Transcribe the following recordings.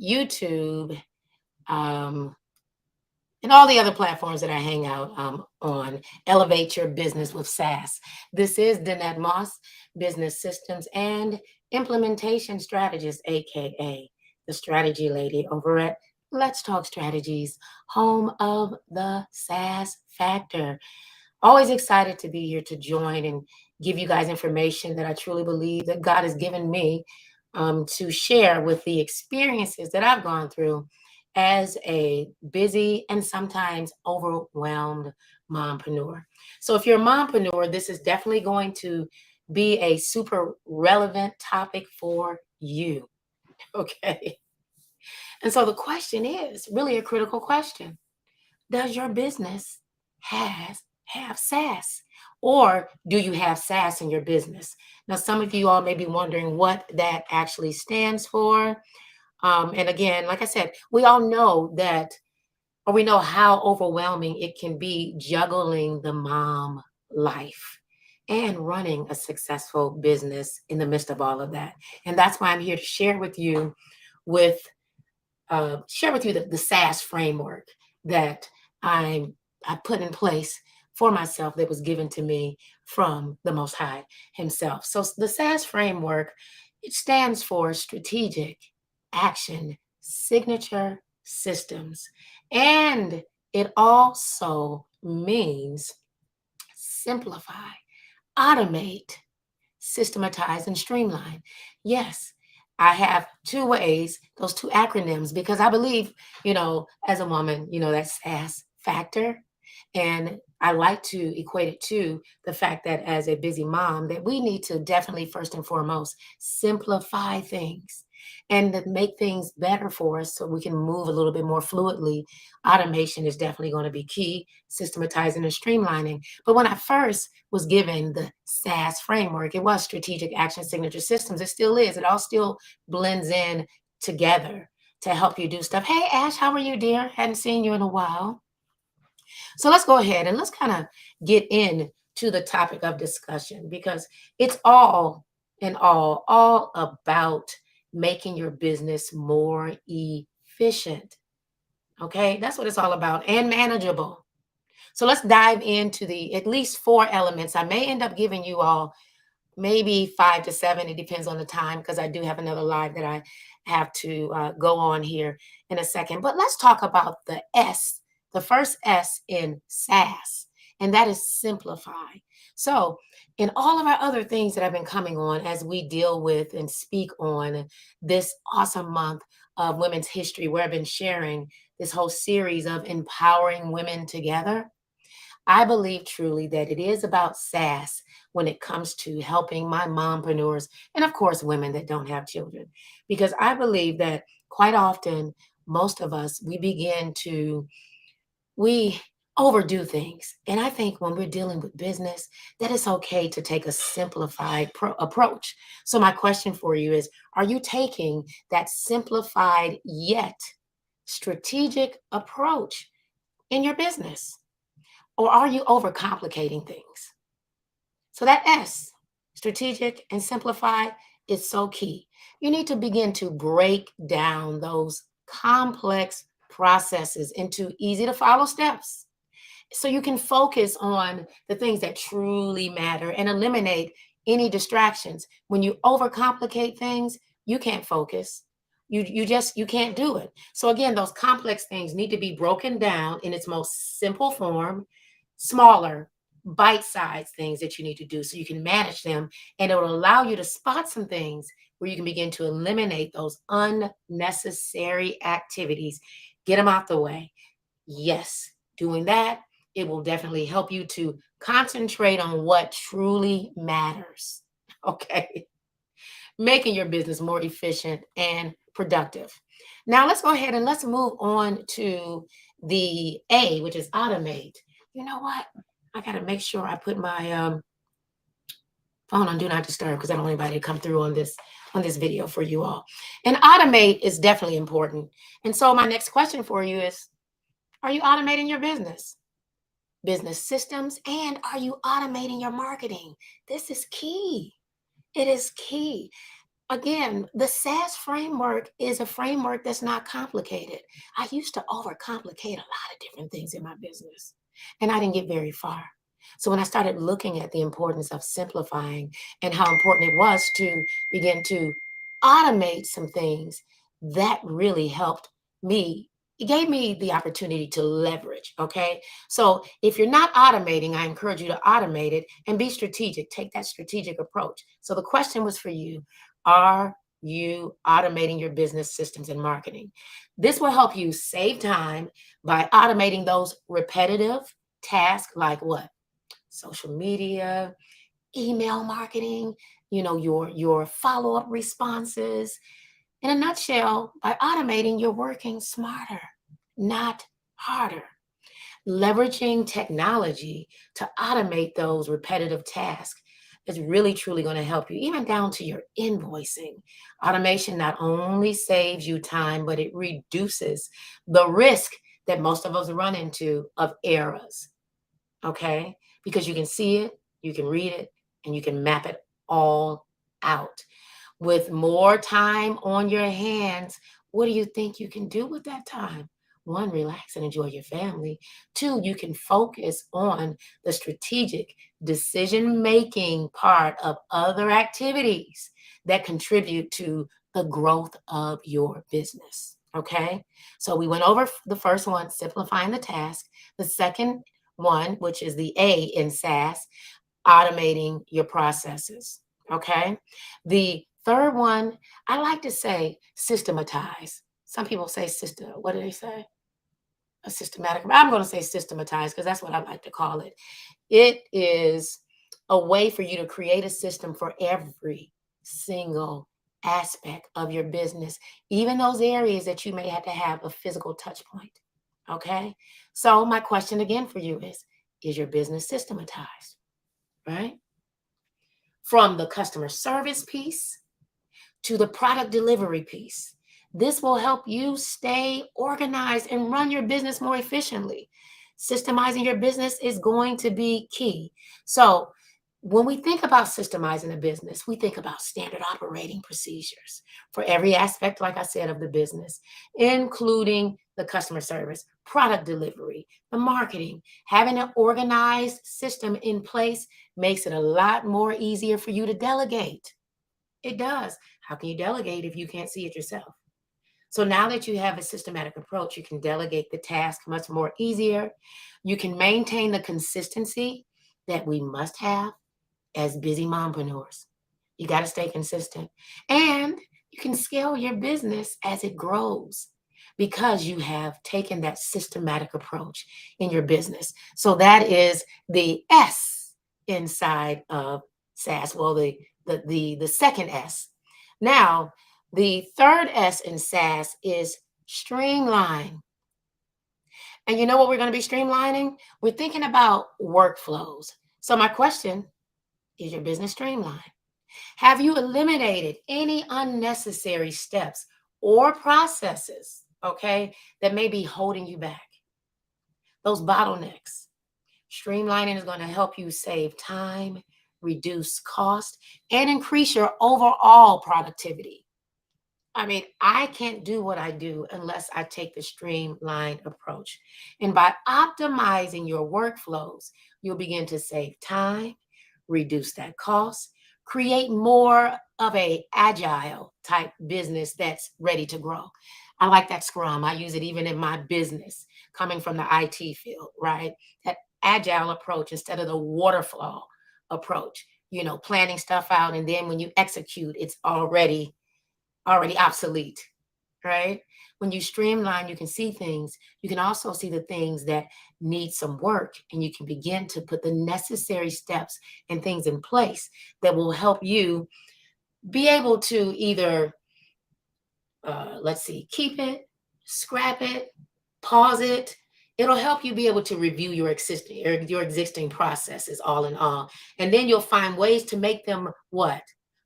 YouTube, um, and all the other platforms that I hang out on. Elevate your business with SASS. This is Danette Moss, business systems and implementation strategist, aka the strategy lady over at Let's Talk Strategies, home of the SASS Factor. Always excited to be here to join and give you guys information that I truly believe that God has given me to share with the experiences that I've gone through as a busy and sometimes overwhelmed mompreneur. So if you're a mompreneur, this is definitely going to be a super relevant topic for you. Okay. And so the question is really a critical question. Does your business have SaaS? Or do you have SaaS in your business? Now, some of you all may be wondering what that actually stands for. And again, like I said, we all know that, or we know how overwhelming it can be juggling the mom life and running a successful business in the midst of all of that. And that's why I'm here to with share with you the SASS framework that I I put in place for myself that was given to me from the Most High Himself. So the SASS framework, it stands for strategic, action, signature, systems, and it also means simplify, automate, systematize, and streamline. Yes, I have two ways, those two acronyms, because I believe, as a woman, that SASS factor. And I like to equate it to the fact that as a busy mom, that we need to definitely, first and foremost, simplify things and to make things better for us so we can move a little bit more fluidly. Automation is definitely going to be key, systematizing and streamlining. But when I first was given the SASS framework, it was strategic action signature systems. It still is. It all still blends in together to help you do stuff. Hey, Ash, how are you, dear? Hadn't seen you in a while. So let's go ahead and let's kind of get into the topic of discussion because it's all about making your business more efficient. Okay, that's what it's all about and manageable. So let's dive into the at least 4 elements. I may end up giving you all maybe 5 to 7. It depends on the time because I do have another live that I have to go on here in a second. But let's talk about the S, the first S in SaaS, and that is simplify. So in all of our other things that have been coming on as we deal with and speak on this awesome month of Women's History, where I've been sharing this whole series of empowering women together, I believe truly that it is about SaaS when it comes to helping my mompreneurs and, of course, women that don't have children. Because I believe that quite often, most of us, we overdo things. And I think when we're dealing with business, that it's okay to take a simplified approach. So my question for you is, are you taking that simplified yet strategic approach in your business? Or are you overcomplicating things? So that S, strategic and simplify, is so key. You need to begin to break down those complex processes into easy to follow steps so you can focus on the things that truly matter and eliminate any distractions. When you overcomplicate things, you can't focus. You can't do it. So again, those complex things need to be broken down in its most simple form, smaller, bite-sized things that you need to do so you can manage them, and it will allow you to spot some things where you can begin to eliminate those unnecessary activities, get them out the way. Yes, doing that, it will definitely help you to concentrate on what truly matters. Okay, making your business more efficient and productive. Now let's go ahead and let's move on to the A, which is automate. You know what? I got to make sure I put my phone on do not disturb because I don't want anybody to come through on this video for you all. And automate is definitely important. And so my next question for you is, are you automating your business systems, and are you automating your marketing? This is key. It is key. Again, the SASS framework is a framework that's not complicated. I used to overcomplicate a lot of different things in my business, and I didn't get very far. So when I started looking at the importance of simplifying and how important it was to begin to automate some things, that really helped me. It gave me the opportunity to leverage. Okay. So if you're not automating, I encourage you to automate it and be strategic. Take that strategic approach. So the question was for you: are you automating your business systems and marketing? This will help you save time by automating those repetitive tasks like what? Social media, email marketing, your follow-up responses. In a nutshell, by automating, you're working smarter, not harder. Leveraging technology to automate those repetitive tasks is really truly going to help you, even down to your invoicing. Automation not only saves you time, but it reduces the risk that most of us run into of errors. Okay? Because you can see it, you can read it, and you can map it all out. With more time on your hands, what do you think you can do with that time? One, relax and enjoy your family. Two, you can focus on the strategic decision making part of other activities that contribute to the growth of your business. Okay, so we went over the first one, simplifying the task. The second one, which is the A in SaaS, automating your processes. Okay. The third one, I like to say systematize. Some people say system. What do they say? A systematic. I'm going to say systematize because that's what I like to call it. It is a way for you to create a system for every single aspect of your business, even those areas that you may have to have a physical touch point. Okay. So, my question again for you is your business systematized? Right? From the customer service piece to the product delivery piece. This will help you stay organized and run your business more efficiently. Systemizing your business is going to be key. So, when we think about systemizing a business, we think about standard operating procedures for every aspect, like I said, of the business, including the customer service, product delivery, the marketing. Having an organized system in place makes it a lot more easier for you to delegate. It does. How can you delegate if you can't see it yourself? So now that you have a systematic approach, you can delegate the task much more easier. You can maintain the consistency that we must have as busy mompreneurs. You got to stay consistent. And you can scale your business as it grows because you have taken that systematic approach in your business. So that is the S inside of SaaS. Well, the second S. Now, the third S in SaaS is streamline. And you know what we're going to be streamlining? We're thinking about workflows. So my question: is your business streamlined? Have you eliminated any unnecessary steps or processes, okay, that may be holding you back? Those bottlenecks. Streamlining is going to help you save time, reduce cost, and increase your overall productivity. I mean, I can't do what I do unless I take the streamlined approach. And by optimizing your workflows, you'll begin to save time, reduce that cost, create more of a agile type business that's ready to grow. I like that Scrum. I use it even in my business, coming from the IT field, right? That agile approach instead of the waterfall approach, planning stuff out, and then when you execute, it's already obsolete, right? When you streamline, you can see things. You can also see the things that need some work, and you can begin to put the necessary steps and things in place that will help you be able to either, let's see, keep it, scrap it, pause it. It'll help you be able to review your existing processes all in all. And then you'll find ways to make them what?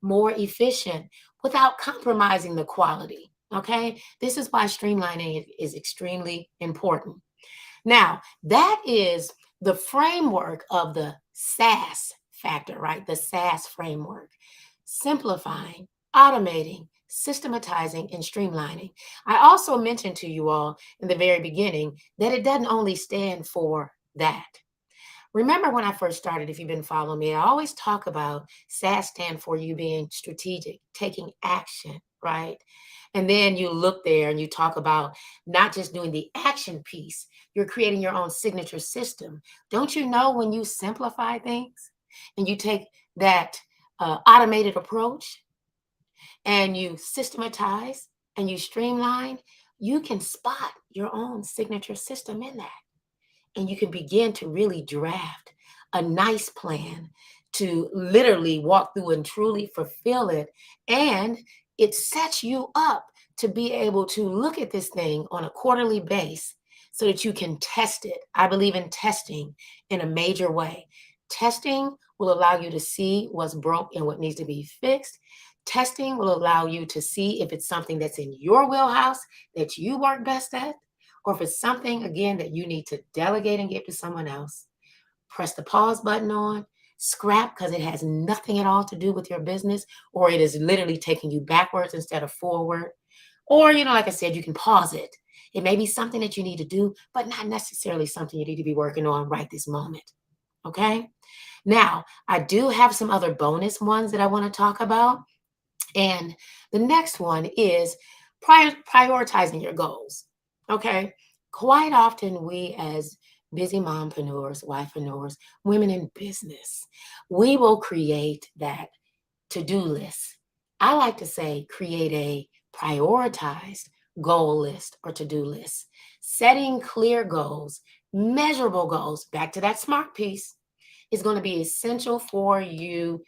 More efficient without compromising the quality. Okay? This is why streamlining is extremely important. Now, that is the framework of the SaaS factor, right? The SaaS framework. Simplifying, automating, systematizing, and streamlining. I also mentioned to you all in the very beginning that it doesn't only stand for that. Remember when I first started, if you've been following me, I always talk about SASS stand for you being strategic, taking action, right? And then you look there and you talk about not just doing the action piece, you're creating your own signature system. Don't you know when you simplify things and you take that automated approach and you systematize and you streamline, you can spot your own signature system in that. And you can begin to really draft a nice plan to literally walk through and truly fulfill it. And it sets you up to be able to look at this thing on a quarterly base so that you can test it. I believe in testing in a major way. Testing will allow you to see what's broke and what needs to be fixed. Testing will allow you to see if it's something that's in your wheelhouse that you work best at, or if it's something, again, that you need to delegate and give to someone else. Press the pause button on, scrap because it has nothing at all to do with your business, or it is literally taking you backwards instead of forward. Or, like I said, you can pause it. It may be something that you need to do, but not necessarily something you need to be working on right this moment. Okay? Now, I do have some other bonus ones that I want to talk about. And the next one is prioritizing your goals. Okay. Quite often, we as busy mompreneurs, wifepreneurs, women in business, we will create that to do list. I like to say create a prioritized goal list or to do list. Setting clear goals, measurable goals, back to that SMART piece, is going to be essential for you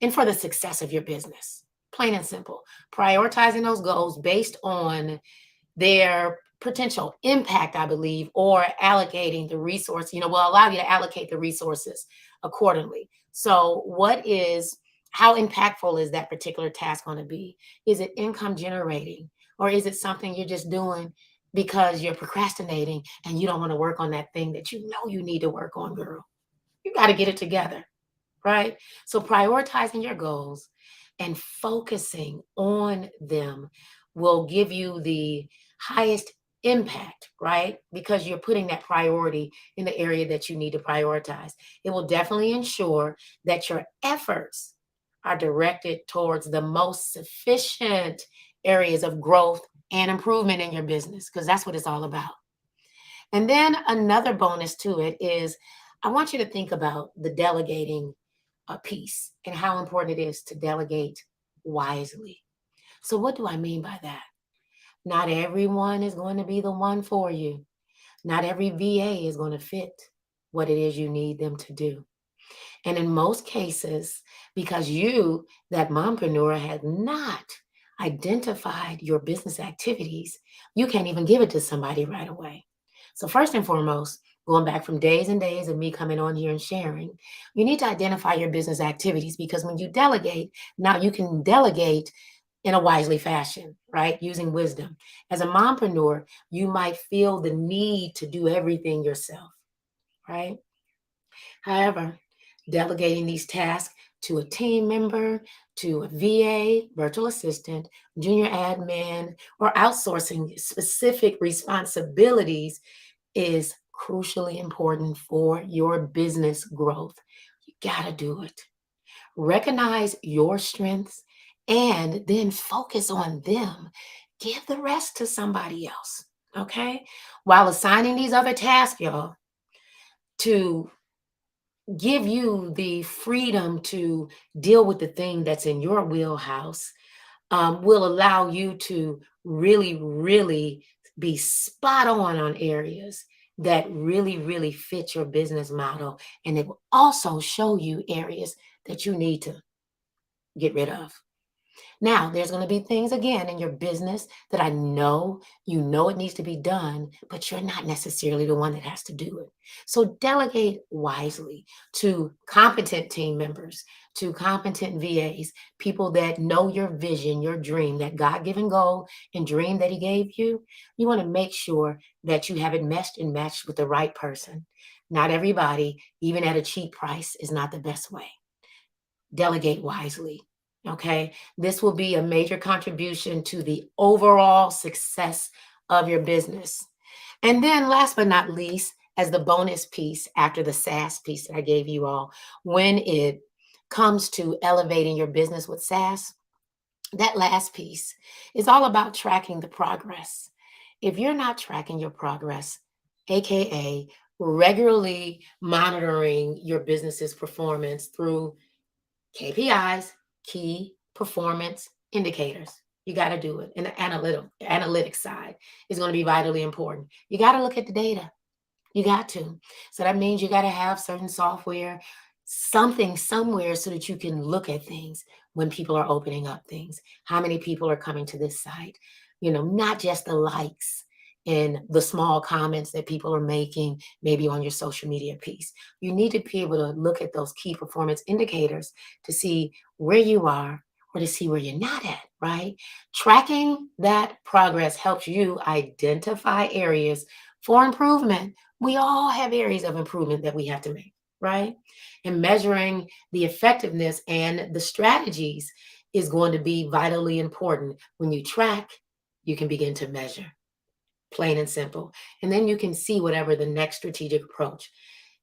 and for the success of your business. Plain and simple. Prioritizing those goals based on their potential impact, I believe, or allocating the resource, will allow you to allocate the resources accordingly. So, how impactful is that particular task going to be? Is it income generating, or is it something you're just doing because you're procrastinating and you don't want to work on that thing that you know you need to work on, girl? You got to get it together, right? So, prioritizing your goals and focusing on them will give you the highest impact, right? Because you're putting that priority in the area that you need to prioritize. It will definitely ensure that your efforts are directed towards the most sufficient areas of growth and improvement in your business, because that's what it's all about. And then another bonus to it is I want you to think about the delegating piece and how important it is to delegate wisely. So, what do I mean by that? Not everyone is going to be the one for you. Not every VA is going to fit what it is you need them to do. And in most cases, because you, that mompreneur, had not identified your business activities, you can't even give it to somebody right away. So, first and foremost, going back from days and days of me coming on here and sharing, you need to identify your business activities, because when you delegate, now you can delegate in a wisely fashion, right? Using wisdom. As a mompreneur, you might feel the need to do everything yourself, right? However, delegating these tasks to a team member, to a VA, virtual assistant, junior admin, or outsourcing specific responsibilities is crucially important for your business growth. You got to do it. Recognize your strengths and then focus on them. Give the rest to somebody else, okay? While assigning these other tasks, y'all, to give you the freedom to deal with the thing that's in your wheelhouse, will allow you to really, really be spot on areas that really, really fit your business model. And it will also show you areas that you need to get rid of. Now, there's going to be things again in your business that I know it needs to be done, but you're not necessarily the one that has to do it. So delegate wisely to competent team members, to competent VAs, people that know your vision, your dream, that God-given goal and dream that He gave you. You want to make sure that you have it meshed and matched with the right person. Not everybody, even at a cheap price, is not the best way. Delegate wisely. Okay. This will be a major contribution to the overall success of your business. And then, last but not least, as the bonus piece after the SaaS piece that I gave you all, when it comes to elevating your business with SaaS, that last piece is all about tracking the progress. If you're not tracking your progress, AKA regularly monitoring your business's performance through KPIs, key performance indicators. You got to do it. And the analytics side is going to be vitally important. You got to look at the data. You got to. So that means you got to have certain software, something somewhere so that you can look at things when people are opening up things. How many people are coming to this site? Not just the likes and the small comments that people are making maybe on your social media piece. You need to be able to look at those key performance indicators to see where you are or to see where you're not at, right? Tracking that progress helps you identify areas for improvement. We all have areas of improvement that we have to make, right? And measuring the effectiveness and the strategies is going to be vitally important. When you track, you can begin to measure, plain and simple. And then you can see whatever the next strategic approach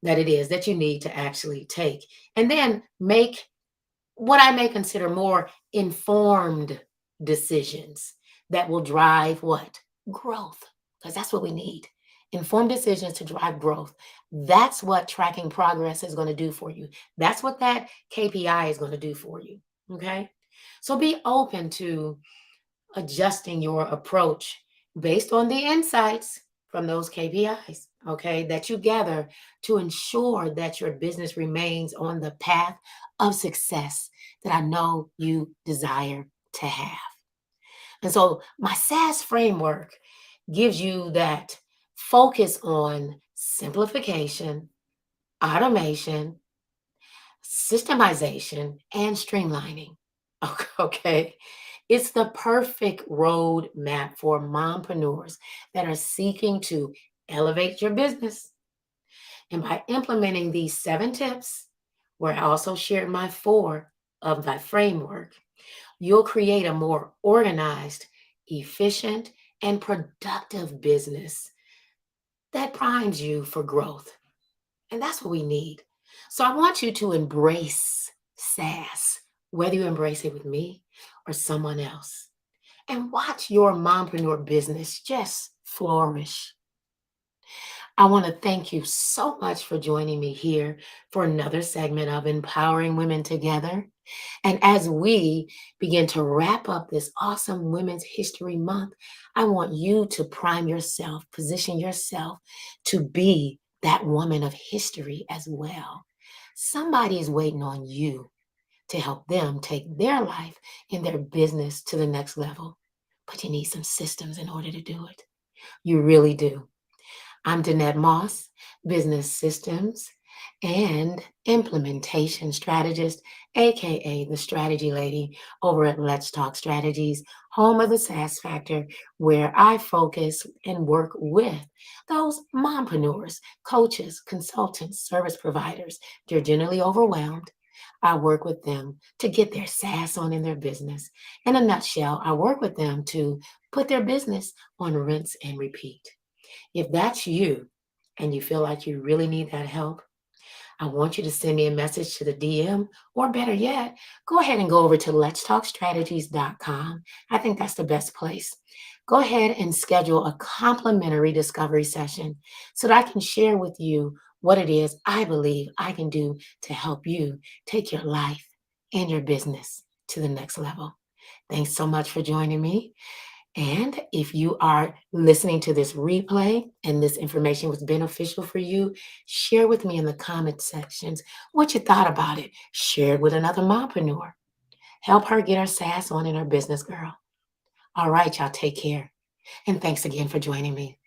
that it is that you need to actually take. And then make what I may consider more informed decisions that will drive what? Growth, because that's what we need. Informed decisions to drive growth. That's what tracking progress is going to do for you. That's what that KPI is going to do for you. Okay. So be open to adjusting your approach based on the insights from those KPIs, okay, that you gather to ensure that your business remains on the path of success that I know you desire to have. And so my SASS framework gives you that focus on simplification, automation, systemization, and streamlining. Okay. It's the perfect roadmap for mompreneurs that are seeking to elevate your business. And by implementing these 7 tips, where I also shared my 4 of my framework, you'll create a more organized, efficient, and productive business that primes you for growth. And that's what we need. So I want you to embrace SaaS, whether you embrace it with me or someone else, and watch your mompreneur business just flourish. I want to thank you so much for joining me here for another segment of Empowering Women Together. And as we begin to wrap up this awesome Women's History Month, I want you to prime yourself, position yourself to be that woman of history as well. Somebody is waiting on you to help them take their life and their business to the next level. But you need some systems in order to do it. You really do. I'm Danette Moss, business systems and implementation strategist, aka the strategy lady over at Let's Talk Strategies, home of the SaaS Factor, where I focus and work with those mompreneurs, coaches, consultants, service providers. They're generally overwhelmed. I work with them to get their SaaS on in their business. In a nutshell, I work with them to put their business on rinse and repeat. If that's you and you feel like you really need that help, I want you to send me a message to the DM, or better yet, go ahead and go over to letstalkstrategies.com. I think that's the best place. Go ahead and schedule a complimentary discovery session so that I can share with you what it is I believe I can do to help you take your life and your business to the next level. Thanks so much for joining me. And if you are listening to this replay and this information was beneficial for you, share with me in the comment sections what you thought about it. Share it with another mompreneur. Help her get her SaaS on in her business, girl. All right, y'all, take care. And thanks again for joining me.